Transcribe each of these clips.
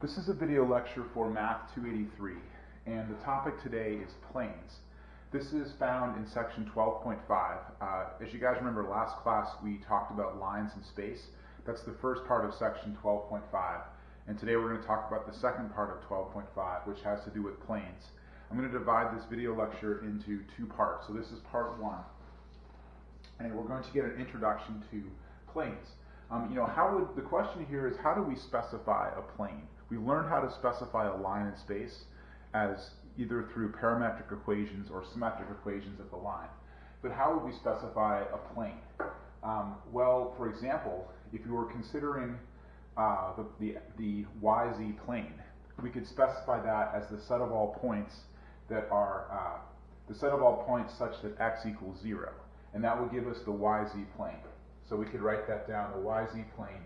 This is a video lecture for Math 283, and the topic today is planes. This is found in section 12.5. As you guys remember, last class we talked about lines in space. That's the first part of section 12.5, and today we're going to talk about the second part of 12.5, which has to do with planes. I'm going to divide this video lecture into two parts. So this is part one, and we're going to get an introduction to planes. The question here is, how do we specify a plane? We learned how to specify a line in space as either through parametric equations or symmetric equations of the line. But how would we specify a plane? Well, for example, if you were considering the YZ plane, we could specify that as the set of all points that are the set of all points such that x equals 0, and that would give us the YZ plane. So we could write that down, the YZ plane,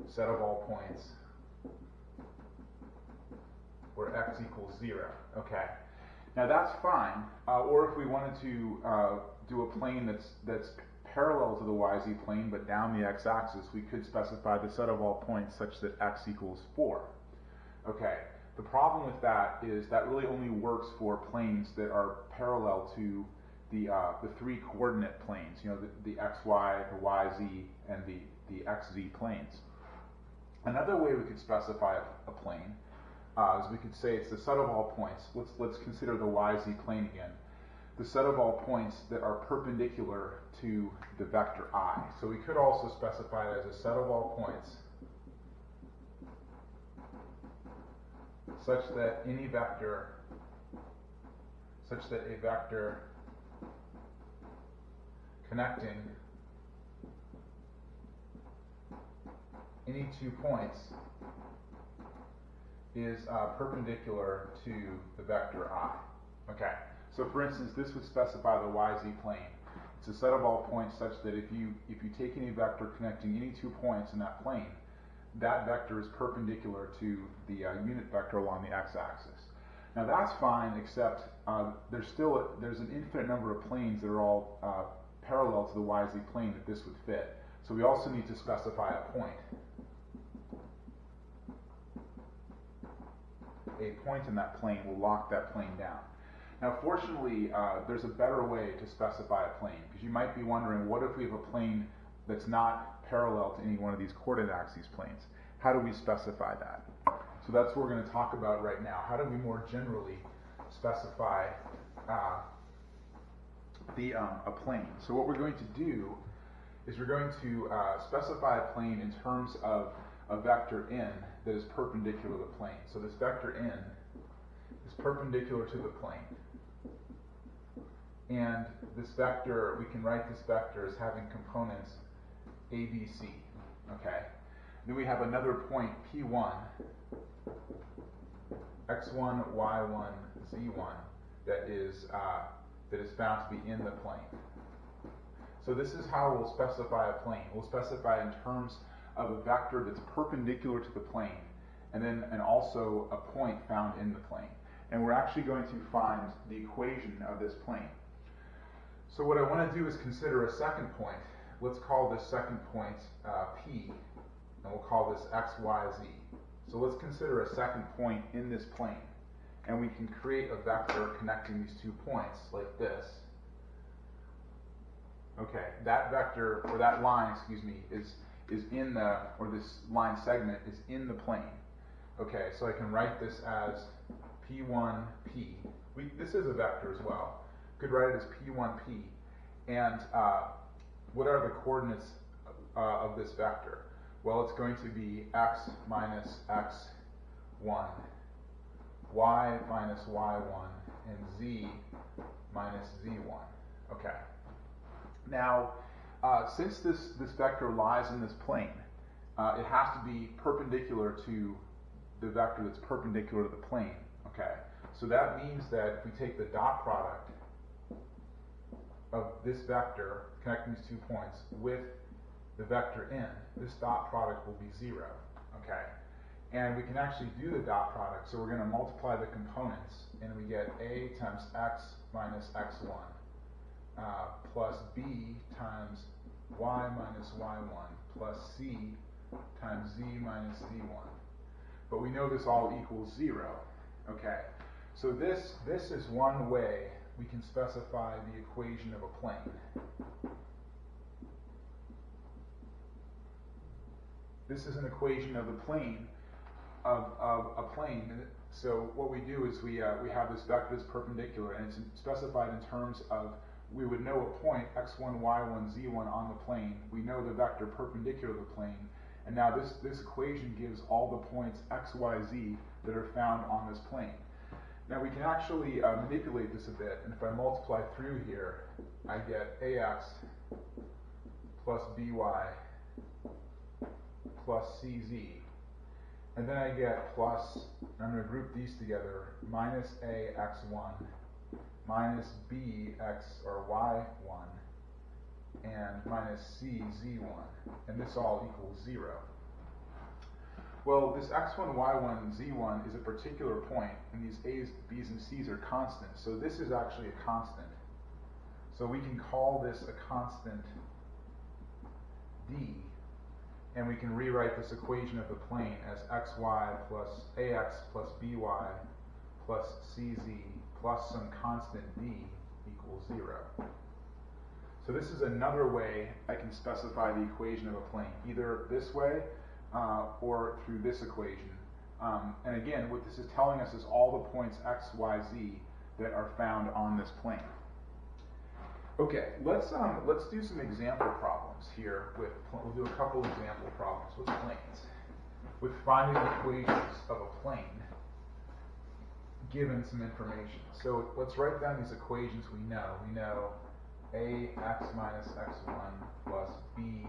set of all points where x equals 0. Okay, now that's fine. Or if we wanted to do a plane that's parallel to the YZ plane but down the x-axis, we could specify the set of all points such that x equals 4. Okay, the problem with that is that really only works for planes that are parallel to the three coordinate planes, the xy, the yz, and the xz planes. Another way we could specify a plane is we could say it's the set of all points. Let's consider the yz plane again. The set of all points that are perpendicular to the vector I. So we could also specify it as a set of all points such that a vector connecting any 2 points is perpendicular to the vector I. Okay, so for instance, this would specify the YZ plane. It's a set of all points such that if you take any vector connecting any 2 points in that plane, that vector is perpendicular to the unit vector along the x-axis. Now that's fine, except there's an infinite number of planes that are all parallel to the YZ plane that this would fit. So we also need to specify a point. A point in that plane will lock that plane down. Now fortunately, there's a better way to specify a plane, because you might be wondering, what if we have a plane that's not parallel to any one of these coordinate axes planes? How do we specify that? So that's what we're going to talk about right now. How do we more generally specify a plane? So what we're going to do is we're going to specify a plane in terms of a vector n that is perpendicular to the plane. So this vector n is perpendicular to the plane. And this vector, we can write this vector as having components a, b, c. Okay. Then we have another point p1, x1, y1, z1 that is found to be in the plane. So this is how we'll specify a plane. We'll specify in terms of a vector that's perpendicular to the plane, and also a point found in the plane. And we're actually going to find the equation of this plane. So what I want to do is consider a second point. Let's call this second point P, and we'll call this x, y, z. So let's consider a second point in this plane, and we can create a vector connecting these 2 points like this. Okay, that vector, or that line, is in the, or this line segment is in the plane. Okay, so I can write this as P1P. This is a vector as well. Could write it as P1P. And what are the coordinates of this vector? Well, it's going to be x minus x1, y minus y1, and z minus z1. Okay. Now, since this vector lies in this plane, it has to be perpendicular to the vector that's perpendicular to the plane. Okay, so that means that if we take the dot product of this vector connecting these 2 points with the vector n, this dot product will be 0. Okay, and we can actually do the dot product, so we're going to multiply the components, and we get a times x minus x1 plus b times y minus y1 plus c times z minus z1. but we know this all equals 0. Okay, so this is one way we can specify the equation of a plane. This is an equation of the plane of a plane. So what we do is we have this vector that's perpendicular, and it's specified in terms of, we would know a point x1, y1, z1 on the plane. We know the vector perpendicular to the plane, and now this equation gives all the points x, y, z that are found on this plane. Now we can actually manipulate this a bit, and if I multiply through here, I get ax plus by plus cz. And then I get plus, I'm going to group these together, minus a x1 minus b x or y1 and minus c z1, and this all equals 0. Well, this x1, y1, z1 is a particular point, and these a's, b's, and c's are constant, so this is actually a constant. So we can call this a constant d, and we can rewrite this equation of the plane as xy plus ax plus by plus cz plus some constant d equals 0. So this is another way I can specify the equation of a plane, either this way or through this equation. And again, what this is telling us is all the points x, y, z that are found on this plane. Okay, let's do some example problems here. We'll do a couple example problems with planes, with finding the equations of a plane given some information. So let's write down these equations we know. We know ax minus x1 plus b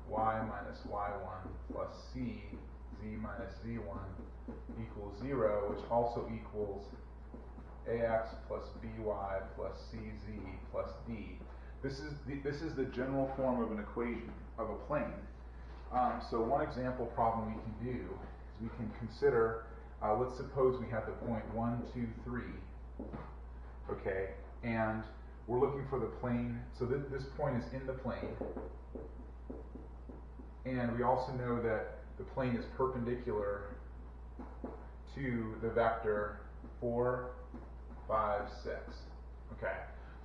y minus y1 plus c z minus z1 equals 0, which also equals ax plus by plus cz plus d. This is the general form of an equation of a plane. So one example problem we can do is we can consider, let's suppose we have the point 1, 2, 3, okay, and we're looking for the plane, so this point is in the plane, and we also know that the plane is perpendicular to the vector 4, 5, 6. Okay,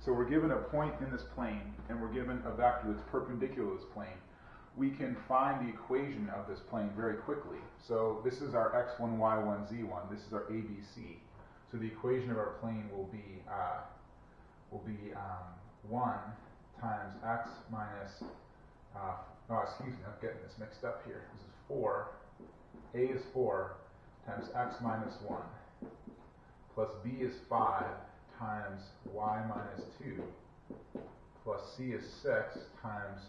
so we're given a point in this plane, and we're given a vector that's perpendicular to this plane. We can find the equation of this plane very quickly. So this is our x1, y1, z1. This is our ABC. So the equation of our plane will be 1 times x minus, excuse me, I'm getting this mixed up here. This is 4, a is 4 times x minus 1, plus b is 5 times y minus 2, plus c is 6 times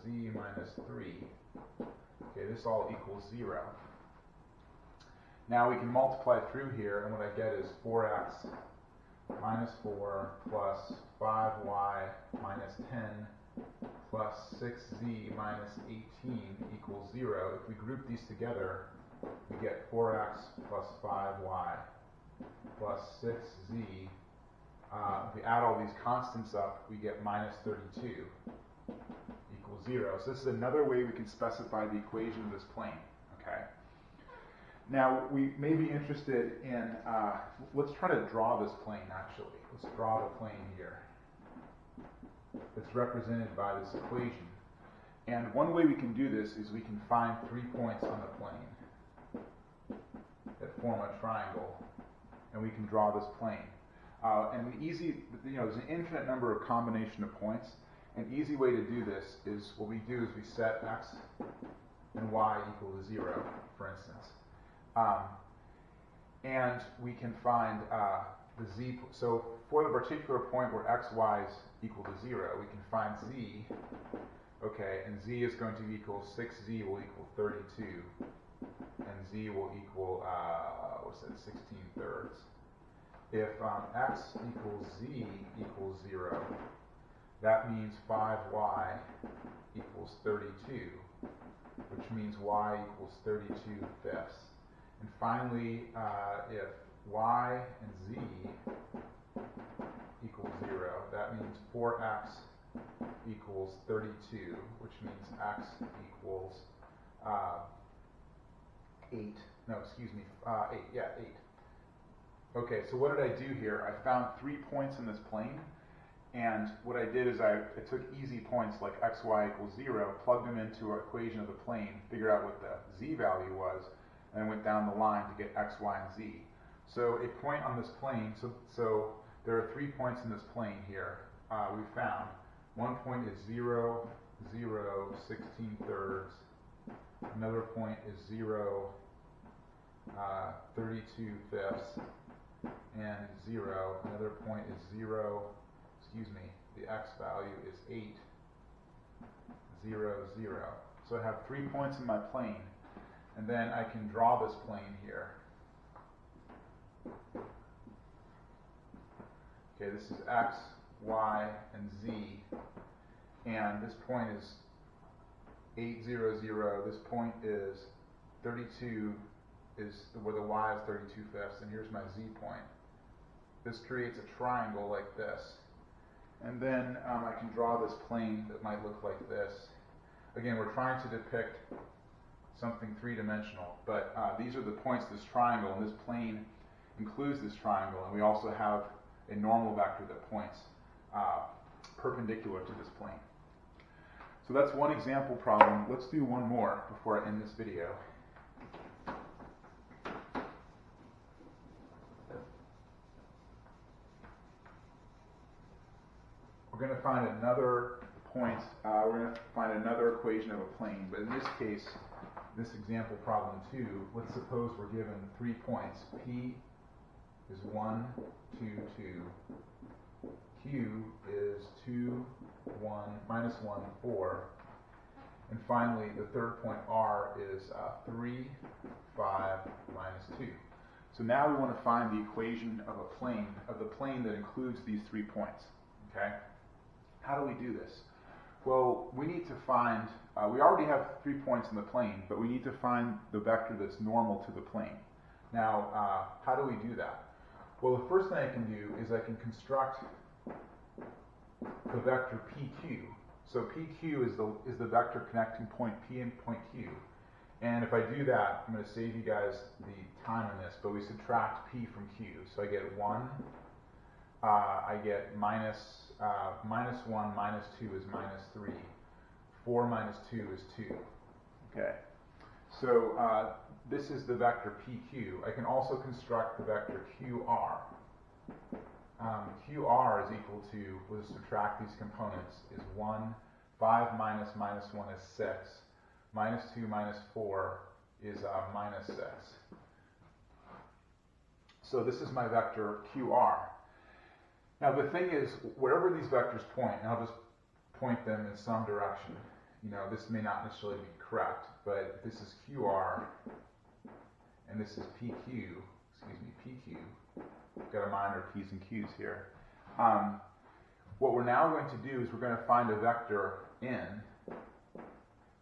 z minus 3. Okay, this all equals 0. Now we can multiply through here, and what I get is 4x minus 4 plus 5y minus 10 plus 6z minus 18 equals 0. If we group these together, we get 4x plus 5y plus 6z. If we add all these constants up, we get minus 32 equals 0. So this is another way we can specify the equation of this plane. Okay. Now we may be interested in, let's try to draw this plane actually. Let's draw the plane here. It's represented by this equation. And one way we can do this is we can find 3 points on the plane that form a triangle, and we can draw this plane. And there's an infinite number of combination of points. An easy way to do this is, what we do is we set x and y equal to 0, for instance. And we can find the z, so for the particular point where x, y is equal to 0, we can find z, okay, and z is going to equal 6z will equal 32, and z will equal, 16/3. If x equals z equals 0, that means 5y equals 32, which means y equals 32/5. And finally, if y and z equals 0, that means 4x equals 32, which means x equals 8 no, excuse me, 8, yeah, 8. Okay, so what did I do here? I found 3 points in this plane, and what I did is I took easy points like x, y equals 0, plugged them into an equation of the plane, figured out what the z value was, and then went down the line to get x, y, and z. So a point on this plane, so there are 3 points in this plane here we found. One point is 0, 0, 16/3. Another point is 0, 32/5, and 0. Another point is 0, excuse me, the x value is 8, 0, 0. So I have 3 points in my plane, and then I can draw this plane here. Okay, this is x, y, and z, and this point is 8, 0, 0. This point is 32, where the y is 32/5, and here's my z point. This creates a triangle like this. And then I can draw this plane that might look like this. Again, we're trying to depict something three-dimensional, but these are the points of this triangle, and this plane includes this triangle, and we also have a normal vector that points perpendicular to this plane. So that's one example problem. Let's do one more before I end this video. We're going to find another point, we're going to find another equation of a plane, but in this case, this example problem 2, let's suppose we're given 3 points. P is 1, 2, 2. Q is 2, 1, minus 1, 4. And finally, the third point R is 3, 5, minus 2. So now we want to find the equation of a plane, of the plane that includes these 3 points. Okay? How do we do this? Well, we need to find, we already have 3 points in the plane, but we need to find the vector that's normal to the plane. Now, how do we do that? Well, the first thing I can do is I can construct the vector PQ. So PQ is the vector connecting point P and point Q. And if I do that, I'm going to save you guys the time on this, but we subtract P from Q. So I get 1, I get minus 1 minus 2 is minus 3. 4 minus 2 is 2. Okay. So this is the vector PQ. I can also construct the vector QR. QR is equal to, we'll subtract these components, is 1. 5 minus 1 is 6. Minus 2 minus 4 is minus 6. So this is my vector QR. Now the thing is, wherever these vectors point, and I'll just point them in some direction. You know, this may not necessarily be correct, but this is QR, and this is PQ, PQ. Got to mind our P's and Q's here. What we're now going to do is we're going to find a vector N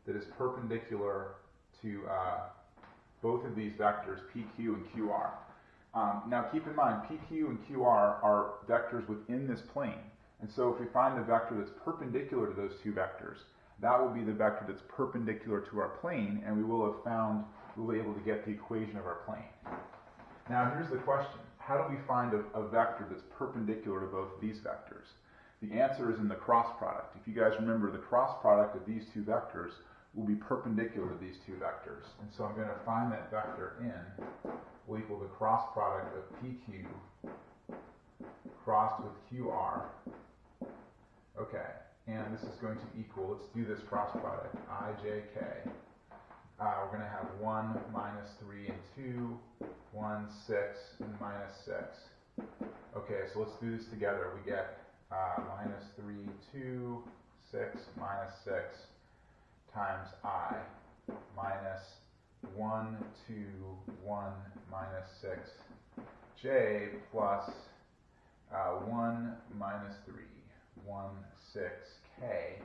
that is perpendicular to both of these vectors, PQ and QR. Now keep in mind, PQ and QR are vectors within this plane. And so if we find a vector that's perpendicular to those two vectors, that will be the vector that's perpendicular to our plane, and we'll be able to get the equation of our plane. Now here's the question. How do we find a vector that's perpendicular to both of these vectors? The answer is in the cross product. If you guys remember, the cross product of these two vectors will be perpendicular to these two vectors. And so I'm going to find that vector N will equal the cross product of PQ crossed with QR. Okay, and this is going to equal, let's do this cross product, IJK. We're going to have 1 minus 3 and 2, 1, 6, and minus 6. Okay, so let's do this together. We get minus 3, 2, 6, minus 6 times I minus 1, 2, 1, minus 6, J plus 1 minus 3, 1, 6, K.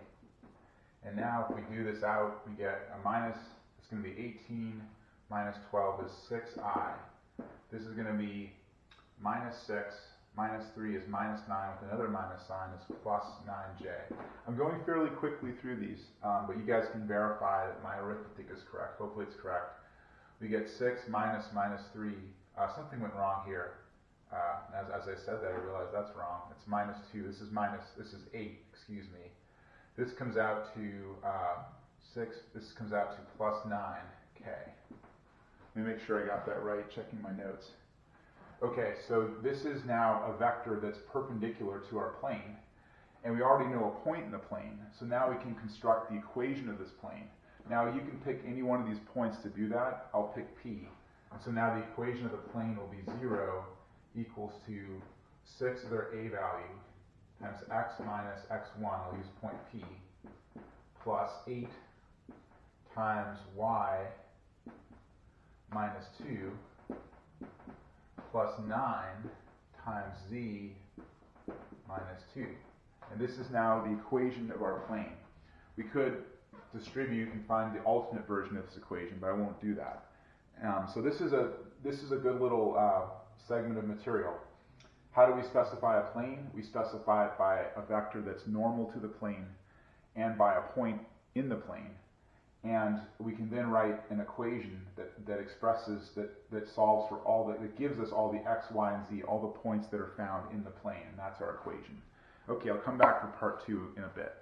And now if we do this out, we get a minus, it's going to be 18 minus 12 is 6I. This is going to be minus 6, minus 3 is minus 9 with another minus sign is plus 9J. I'm going fairly quickly through these, but you guys can verify that my arithmetic is correct. Hopefully it's correct. we get 6 minus 3. Something went wrong here. As I said that, I realized that's wrong. It's minus 2. This is 8, excuse me. This comes out to 6. This comes out to plus 9k. Let me make sure I got that right, checking my notes. Okay, so this is now a vector that's perpendicular to our plane, and we already know a point in the plane, so now we can construct the equation of this plane. Now you can pick any one of these points to do that. I'll pick P. And so now the equation of the plane will be 0 equals to 6 is our A value times x minus x1, I'll use point P, plus 8 times y minus 2 plus 9 times z minus 2. And this is now the equation of our plane. We could distribute and find the alternate version of this equation, but I won't do that. So this is a good little segment of material. How do we specify a plane? We specify it by a vector that's normal to the plane and by a point in the plane. And we can then write an equation that expresses, that solves for all that gives us all the x, y, and z, all the points that are found in the plane, and that's our equation. Okay, I'll come back for part 2 in a bit.